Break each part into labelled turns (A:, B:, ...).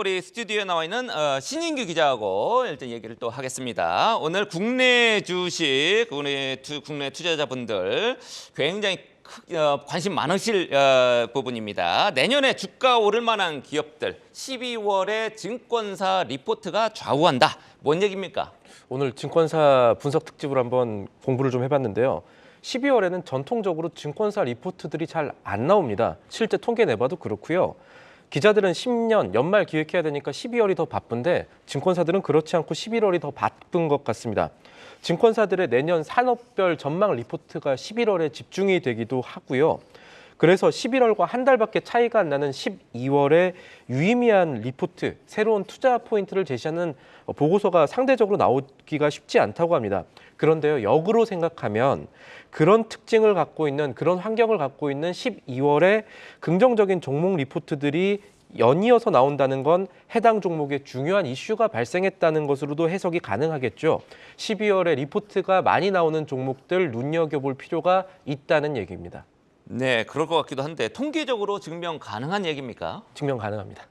A: 우리 스튜디오에 나와 있는 신인규 기자하고 일단 얘기를 또 하겠습니다. 오늘 국내 주식, 국내 투자자분들 굉장히 관심 많으실 부분입니다. 내년에 주가 오를 만한 기업들 12월에 증권사 리포트가 좌우한다. 뭔 얘기입니까?
B: 오늘 증권사 분석 특집으로 한번 공부를 좀 해봤는데요. 12월에는 전통적으로 증권사 리포트들이 잘 안 나옵니다. 실제 통계 내봐도 그렇고요. 기자들은 10년 연말 기획해야 되니까 12월이 더 바쁜데 증권사들은 그렇지 않고 11월이 더 바쁜 것 같습니다. 증권사들의 내년 산업별 전망 리포트가 11월에 집중이 되기도 하고요. 그래서 11월과 한 달밖에 차이가 안 나는 12월에 유의미한 리포트, 새로운 투자 포인트를 제시하는 보고서가 상대적으로 나오기가 쉽지 않다고 합니다. 그런데요, 역으로 생각하면 그런 특징을 갖고 있는, 그런 환경을 갖고 있는 12월에 긍정적인 종목 리포트들이 연이어서 나온다는 건 해당 종목에 중요한 이슈가 발생했다는 것으로도 해석이 가능하겠죠. 12월에 리포트가 많이 나오는 종목들 눈여겨볼 필요가 있다는 얘기입니다.
A: 네, 그럴 것 같기도 한데 통계적으로 증명 가능한 얘기입니까?
B: 증명 가능합니다.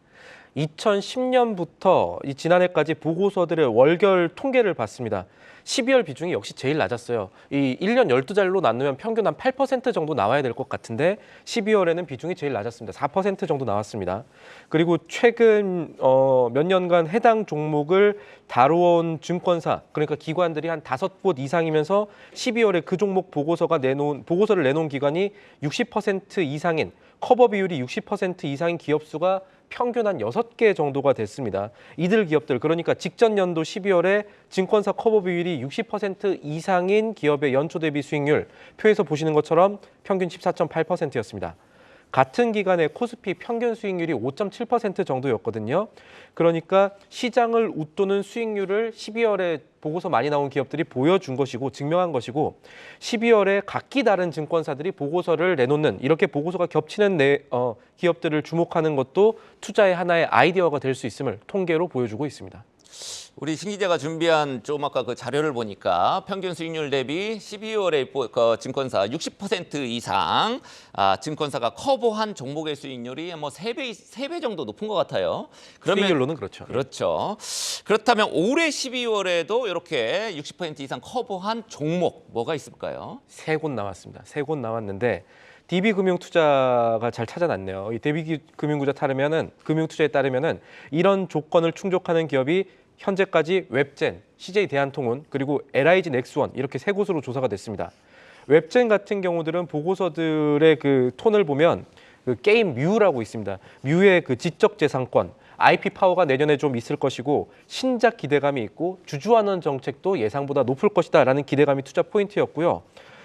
B: 2010년부터 지난해까지 보고서들의 월결 통계를 봤습니다. 12월 비중이 역시 제일 낮았어요. 이 1년 12달로 나누면 평균 한 8% 정도 나와야 될 것 같은데 12월에는 비중이 제일 낮았습니다. 4% 정도 나왔습니다. 그리고 최근 몇 년간 해당 종목을 다뤄온 증권사, 그러니까 기관들이 한 5곳 이상이면서 12월에 그 종목 보고서를 내놓은 기관이 60% 이상인, 커버 비율이 60% 이상인 기업 수가 평균 한 6개 정도가 됐습니다. 이들 기업들, 그러니까 직전 연도 12월에 증권사 커버 비율이 60% 이상인 기업의 연초 대비 수익률, 표에서 보시는 것처럼 평균 14.8%였습니다. 같은 기간에 코스피 평균 수익률이 5.7% 정도였거든요. 그러니까 시장을 웃도는 수익률을 12월에 보고서 많이 나온 기업들이 보여준 것이고 증명한 것이고 12월에 각기 다른 증권사들이 보고서를 내놓는, 이렇게 보고서가 겹치는 기업들을 주목하는 것도 투자의 하나의 아이디어가 될 수 있음을 통계로 보여주고 있습니다.
A: 우리 신 기자가 준비한 좀 아까 그 자료를 보니까 평균 수익률 대비 12월에 증권사 60% 이상 증권사가 커버한 종목의 수익률이 뭐 3배 정도 높은 것 같아요. 그러면
B: 수익률로는 그렇죠.
A: 그렇죠. 그렇다면 올해 12월에도 이렇게 60% 이상 커버한 종목 뭐가 있을까요?
B: 3곳 나왔습니다. 3곳 나왔는데 DB금융투자가 잘 찾아놨네요. 이 금융투자에 따르면은 이런 조건을 충족하는 기업이 현재까지 웹젠, CJ대한통운, 그리고 LIG 넥스원 이렇게 3곳으로 조사가 됐습니다. 웹젠 같은 경우들은 보고서들의 그 톤을 보면 그 게임 뮤라고 있습니다. 뮤의 그 지적재산권, IP 파워가 내년에 좀 있을 것이고 신작 기대감이 있고 주주환원 정책도 예상보다 높을 것이다라는 기대감이 투자 포인트였고요.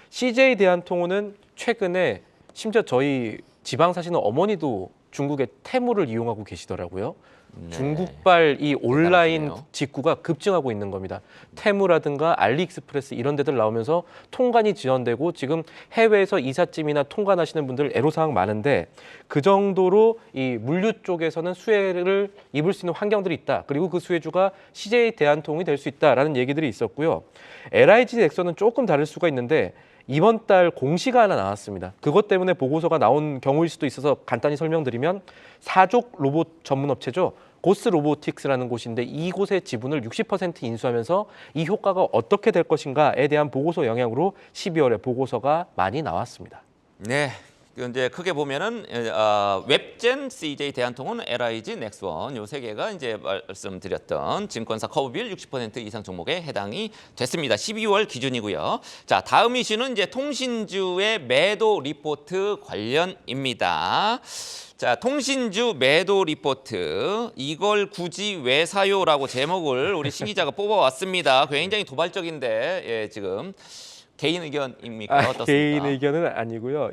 B: CJ대한통운은 최근에 심지어 저희 지방 사시는 어머니도 중국의 테무를 이용하고 계시더라고요.
A: 네.
B: 중국발 이 온라인
A: 대단하시네요.
B: 직구가 급증하고 있는 겁니다. 테무라든가 알리익스프레스 이런 데들 나오면서 통관이 지연되고 지금 해외에서 이삿짐이나 통관하시는 분들 애로사항 많은데 그 정도로 이 물류 쪽에서는 수혜를 입을 수 있는 환경들이 있다. 그리고 그 수혜주가 CJ대한통운이 될 수 있다라는 얘기들이 있었고요. LIG 넥슨은 조금 다를 수가 있는데 이번 달 공시가 하나 나왔습니다. 그것 때문에 보고서가 나온 경우일 수도 있어서 간단히 설명드리면 사족 로봇 전문 업체죠. 고스 로보틱스라는 곳인데 이곳의 지분을 60% 인수하면서 이 효과가 어떻게 될 것인가에 대한 보고서 영향으로 12월에 보고서가 많이 나왔습니다.
A: 네. 이제 크게 보면은 웹젠, CJ 대한통운, LIG 넥스원 요 3개가 이제 말씀드렸던 증권사 커버 비율 60% 이상 종목에 해당이 됐습니다. 12월 기준이고요. 자, 다음 이슈는 이제 통신주의 매도 리포트 관련입니다. 자, 통신주 매도 리포트, 이걸 굳이 왜 사요라고 제목을 우리 신 기자가 뽑아왔습니다. 굉장히 도발적인데 예, 지금 개인 의견입니까? 어떻습니까?
B: 개인 의견은 아니고요.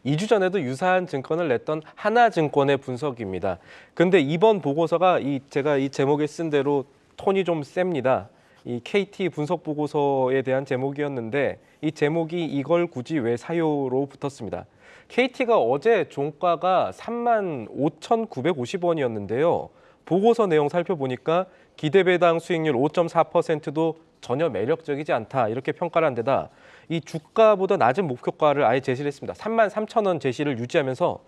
B: 2주 전에도 유사한 증권을 냈던 하나증권의 분석입니다. 근데 이번 보고서가 제가 이 제목에 쓴 대로 톤이 좀 셉니다. 이 KT 분석 보고서에 대한 제목이었는데 이 제목이 이걸 굳이 왜 사요로 붙었습니다. KT가 어제 종가가 35,950원이었는데요. 보고서 내용 살펴보니까 기대배당 수익률 5.4%도 전혀 매력적이지 않다 이렇게 평가를 한 데다 이 주가보다 낮은 목표가를 아예 제시를 했습니다. 33,000원 제시를 유지하면서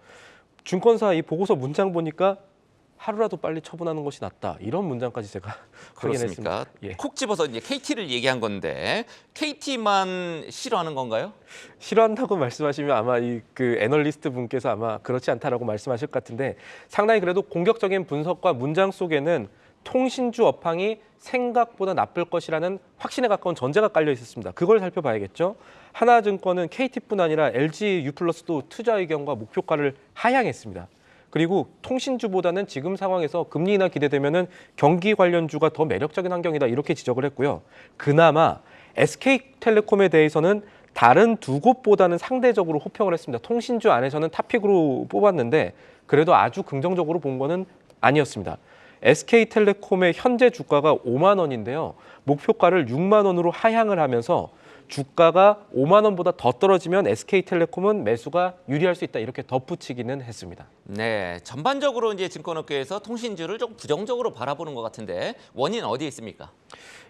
B: 증권사 이 보고서 문장 보니까 하루라도 빨리 처분하는 것이 낫다. 이런 문장까지 제가
A: 그렇습니까?
B: 확인했습니다. 예.
A: 콕 집어서 이제 KT를 얘기한 건데 KT만 싫어하는 건가요?
B: 싫어한다고 말씀하시면 아마 그 애널리스트 분께서 아마 그렇지 않다라고 말씀하실 것 같은데 상당히 그래도 공격적인 분석과 문장 속에는 통신주 업황이 생각보다 나쁠 것이라는 확신에 가까운 전제가 깔려 있었습니다. 그걸 살펴봐야겠죠. 하나증권은 KT뿐 아니라 LG U+도 투자 의견과 목표가를 하향했습니다. 그리고 통신주보다는 지금 상황에서 금리 인하 기대되면은 경기 관련주가 더 매력적인 환경이다 이렇게 지적을 했고요. 그나마 SK텔레콤에 대해서는 다른 두 곳보다는 상대적으로 호평을 했습니다. 통신주 안에서는 탑픽으로 뽑았는데 그래도 아주 긍정적으로 본 거는 아니었습니다. SK텔레콤의 현재 주가가 5만 원인데요. 목표가를 6만 원으로 하향을 하면서 주가가 5만 원보다 더 떨어지면 SK텔레콤은 매수가 유리할 수 있다 이렇게 덧붙이기는 했습니다.
A: 네, 전반적으로 이제 증권업계에서 통신주를 좀 부정적으로 바라보는 것 같은데 원인 어디에 있습니까?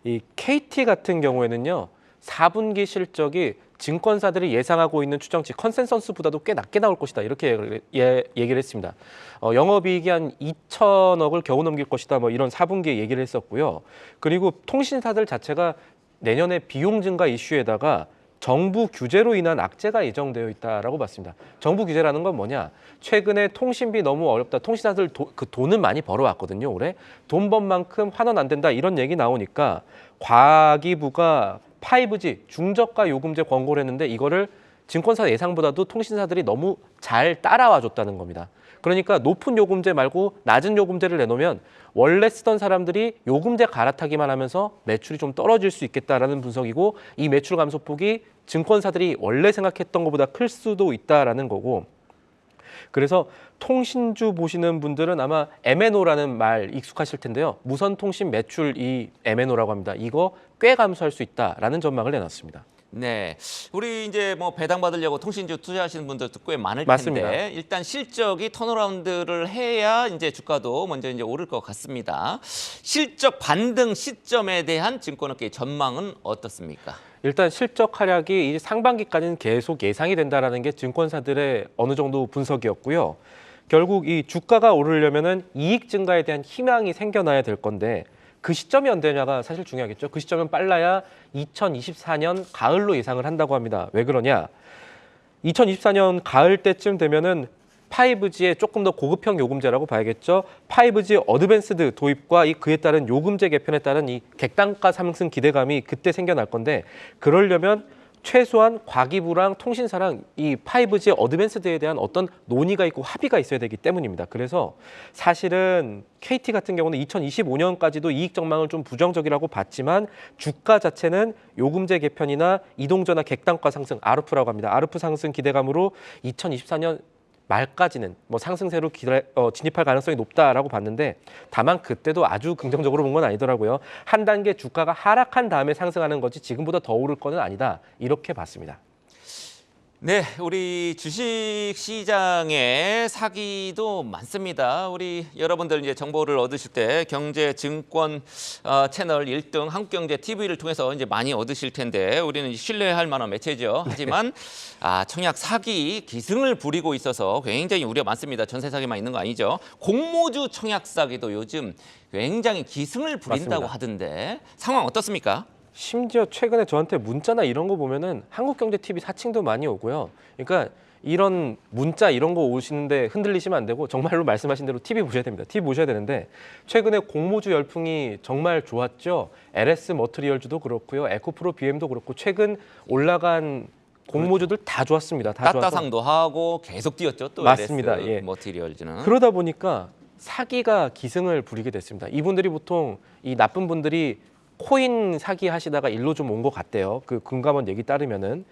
B: 이 KT 같은 경우에는요. 4분기 실적이 증권사들이 예상하고 있는 추정치 컨센서스보다도 꽤 낮게 나올 것이다 이렇게 얘기를 했습니다. 영업이익이 한 2천억을 겨우 넘길 것이다 뭐 이런 4분기에 얘기를 했었고요. 그리고 통신사들 자체가 내년에 비용 증가 이슈에다가 정부 규제로 인한 악재가 예정되어 있다라고 봤습니다. 정부 규제라는 건 뭐냐? 최근에 통신비 너무 어렵다. 통신사들 그 돈은 많이 벌어왔거든요. 올해 돈 번 만큼 환원 안 된다 이런 얘기 나오니까 과기부가 5G 중저가 요금제 권고를 했는데 이거를 증권사 예상보다도 통신사들이 너무 잘 따라와 줬다는 겁니다. 그러니까 높은 요금제 말고 낮은 요금제를 내놓으면 원래 쓰던 사람들이 요금제 갈아타기만 하면서 매출이 좀 떨어질 수 있겠다라는 분석이고 이 매출 감소폭이 증권사들이 원래 생각했던 것보다 클 수도 있다라는 거고 그래서 통신주 보시는 분들은 아마 MNO라는 말 익숙하실 텐데요. 무선통신 매출 이 MNO라고 합니다. 이거 꽤 감소할 수 있다라는 전망을 내놨습니다.
A: 네, 우리 이제 뭐 배당 받으려고 통신주 투자하시는 분들도 꽤 많을 텐데
B: 맞습니다.
A: 일단 실적이 턴어라운드를 해야 이제 주가도 먼저 이제 오를 것 같습니다. 실적 반등 시점에 대한 증권업계의 전망은 어떻습니까?
B: 일단 실적 하락이 이제 상반기까지는 계속 예상이 된다라는 게 증권사들의 어느 정도 분석이었고요. 결국 이 주가가 오르려면은 이익 증가에 대한 희망이 생겨나야 될 건데 그 시점이 언제냐가 사실 중요하겠죠. 그 시점은 빨라야 2024년 가을로 예상을 한다고 합니다. 왜 그러냐? 2024년 가을 때쯤 되면은 5G의 조금 더 고급형 요금제라고 봐야겠죠. 5G 어드밴스드 도입과 그에 따른 요금제 개편에 따른 이 객단가 상승 기대감이 그때 생겨날 건데 그러려면 최소한 과기부랑 통신사랑 이 5G 어드밴스드에 대한 어떤 논의가 있고 합의가 있어야 되기 때문입니다. 그래서 사실은 KT 같은 경우는 2025년까지도 이익 전망을 좀 부정적이라고 봤지만 주가 자체는 요금제 개편이나 이동전화 객단가 상승, 아르프라고 합니다. 아르프 상승 기대감으로 2024년 말까지는 뭐 상승세로 진입할 가능성이 높다라고 봤는데 다만 그때도 아주 긍정적으로 본 건 아니더라고요. 한 단계 주가가 하락한 다음에 상승하는 거지 지금보다 더 오를 거는 아니다. 이렇게 봤습니다.
A: 네, 우리 주식 시장에 사기도 많습니다. 우리 여러분들 이제 정보를 얻으실 때 경제증권 채널 1등 한국경제TV를 통해서 이제 많이 얻으실 텐데 우리는 신뢰할 만한 매체죠. 하지만 청약 사기 기승을 부리고 있어서 굉장히 우려 많습니다. 전세 사기만 있는 거 아니죠. 공모주 청약 사기도 요즘 굉장히 기승을 부린다고
B: 맞습니다.
A: 하던데 상황 어떻습니까?
B: 심지어 최근에 저한테 문자나 이런 거 보면은 한국경제TV 사칭도 많이 오고요. 그러니까 이런 문자 이런 거 오시는데 흔들리시면 안 되고 정말로 말씀하신 대로 TV 보셔야 됩니다. TV 보셔야 되는데 최근에 공모주 열풍이 정말 좋았죠. LS 머트리얼즈도 그렇고요. 에코프로 BM도 그렇고 최근 올라간 공모주들 다 좋았습니다. 다 좋아서.
A: 따따상도 하고 계속 뛰었죠. 또
B: 맞습니다.
A: LS
B: 예.
A: 머티리얼즈는.
B: 그러다 보니까 사기가 기승을 부리게 됐습니다. 이분들이 보통 이 나쁜 분들이 코인 사기 하시다가 일로 좀 온 것 같대요. 그 금감원 얘기 따르면은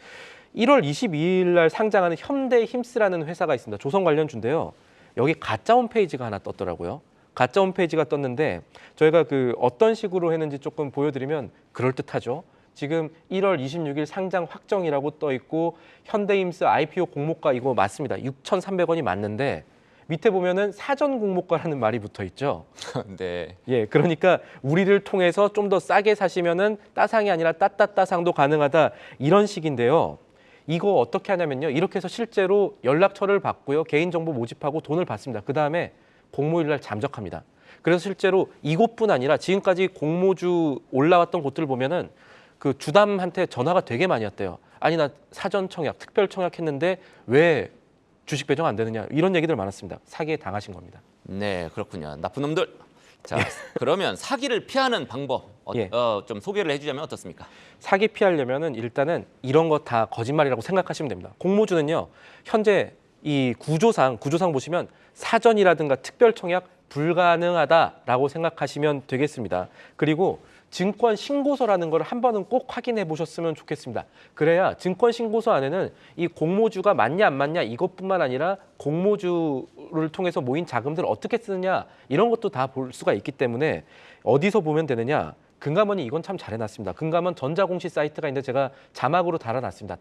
B: 1월 22일 날 상장하는 현대힘스라는 회사가 있습니다. 조선 관련주인데요. 여기 가짜 홈페이지가 하나 떴더라고요. 가짜 홈페이지가 떴는데 저희가 그 어떤 식으로 했는지 조금 보여드리면 그럴듯하죠. 지금 1월 26일 상장 확정이라고 떠 있고 현대힘스 IPO 공모가 이거 맞습니다. 6,300원이 맞는데 밑에 보면은 사전 공모가라는 말이 붙어 있죠.
A: 네.
B: 예, 그러니까 우리를 통해서 좀 더 싸게 사시면은 따상이 아니라 따따따상도 가능하다 이런 식인데요. 이거 어떻게 하냐면요. 이렇게 해서 실제로 연락처를 받고요. 개인정보 모집하고 돈을 받습니다. 그 다음에 공모일 날 잠적합니다. 그래서 실제로 이곳뿐 아니라 지금까지 공모주 올라왔던 곳들을 보면은 그 주담한테 전화가 되게 많이 왔대요. 아니 나 사전 청약, 특별 청약했는데 왜 주식 배정 안 되느냐 이런 얘기들 많았습니다. 사기에 당하신 겁니다.
A: 네, 그렇군요. 나쁜 놈들. 자, 그러면 사기를 피하는 방법
B: 예.
A: 좀 소개를 해주자면 어떻습니까?
B: 사기 피하려면은 일단은 이런 거 다 거짓말이라고 생각하시면 됩니다. 공모주는요 현재 이 구조상 보시면 사전이라든가 특별 청약 불가능하다라고 생각하시면 되겠습니다. 그리고 증권 신고서라는 걸 한 번은 꼭 확인해 보셨으면 좋겠습니다. 그래야 증권 신고서 안에는 이 공모주가 맞냐 안 맞냐 이것뿐만 아니라 공모주를 통해서 모인 자금들을 어떻게 쓰느냐 이런 것도 다 볼 수가 있기 때문에 어디서 보면 되느냐. 금감원이 이건 참 잘해놨습니다. 금감원 전자공시 사이트가 있는데 제가 자막으로 달아놨습니다.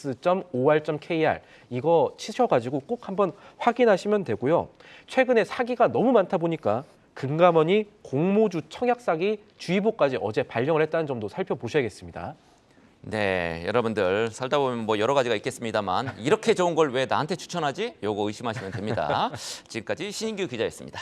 B: dat.fss.or.kr 이거 치셔가지고 꼭 한번 확인하시면 되고요. 최근에 사기가 너무 많다 보니까 금감원이 공모주 청약 사기 주의보까지 어제 발령을 했다는 점도 살펴보셔야겠습니다.
A: 네, 여러분들 살다 보면 뭐 여러 가지가 있겠습니다만 이렇게 좋은 걸 왜 나한테 추천하지? 요거 의심하시면 됩니다. 지금까지 신인규 기자였습니다.